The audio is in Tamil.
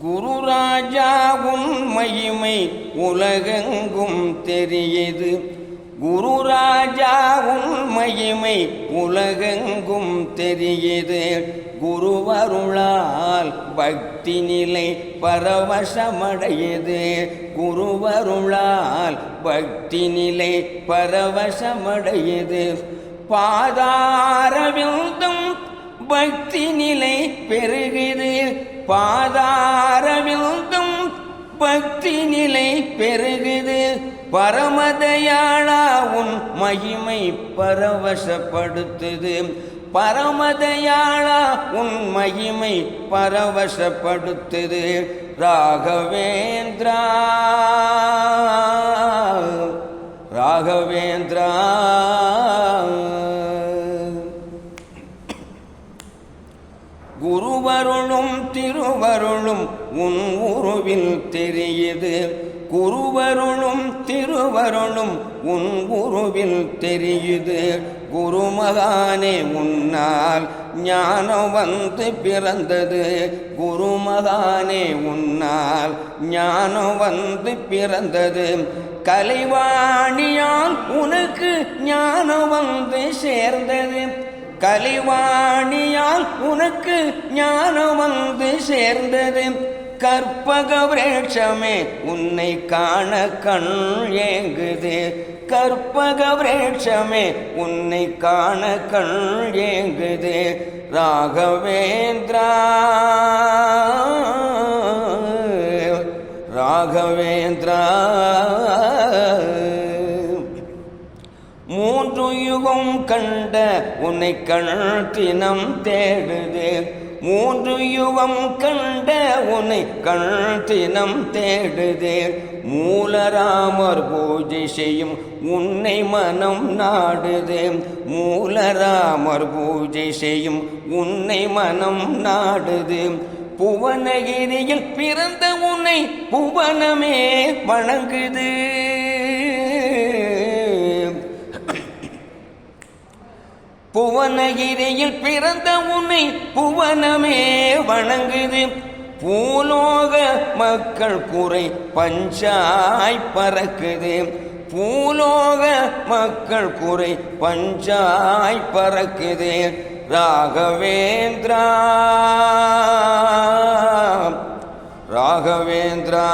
குரு ராஜா உன் மகிமை உலகெங்கும் தெரியுது. குரு ராஜா உன் மகிமை உலகெங்கும் தெரியுது. குருவருளால் பக்தி நிலை பரவசமடையுது. குருவருளால் பக்தி நிலை பரவசமடையுது. பாதாரவிந்தம் பக்தி நிலை பெருகுது. பாதாரவிந்தம் பக்தி நிலை பெருகுது. பரமதயாளா உன் மகிமை பரவசப்படுத்துது. பரமதயாளா உன் மகிமை பரவசப்படுத்துது. ராகவேந்திரா ராகவேந்திரா குருவருளும் திருவருளும் உன் உருவில் தெரியுது. குருவருளும் திருவருளும் உன் உருவில் தெரியுது. குருமகானே உன்னால் ஞானம் வந்து பிறந்தது. குருமகானே உன்னால் ஞானம் வந்து பிறந்தது. கலைவாணியால் உனக்கு ஞானம் வந்து சேர்ந்தது. கலைவாணியால் உனக்கு ஞானம் வந்து சேர்ந்தது. கற்பக விரேட்சமே உன்னை காண கண் ஏங்குது. கற்பக விரேட்சமே உன்னை காண கண் ஏங்குது. ராகவேந்திரா ராகவேந்திரா மூன்று யுகம் கண்ட உன்னை கண் தினம் தேடுது. மூன்று யுகம் கண்ட உன்னை கண் தினம் தேடுது. மூலராமர் பூஜை செய்யும் உன்னை மனம் நாடுது. மூலராமர் பூஜை செய்யும் உன்னை மனம் நாடுது. புவனகிரியில் பிறந்த உன்னை புவனமே வணங்குது. புவனகிரியில் பிறந்த உன்னை புவனமே வணங்குது. பூலோக மக்கள் குறை பஞ்சாய் பறக்குது. பூலோக மக்கள் குறை பஞ்சாய் பறக்குது. ராகவேந்திரா ராகவேந்திரா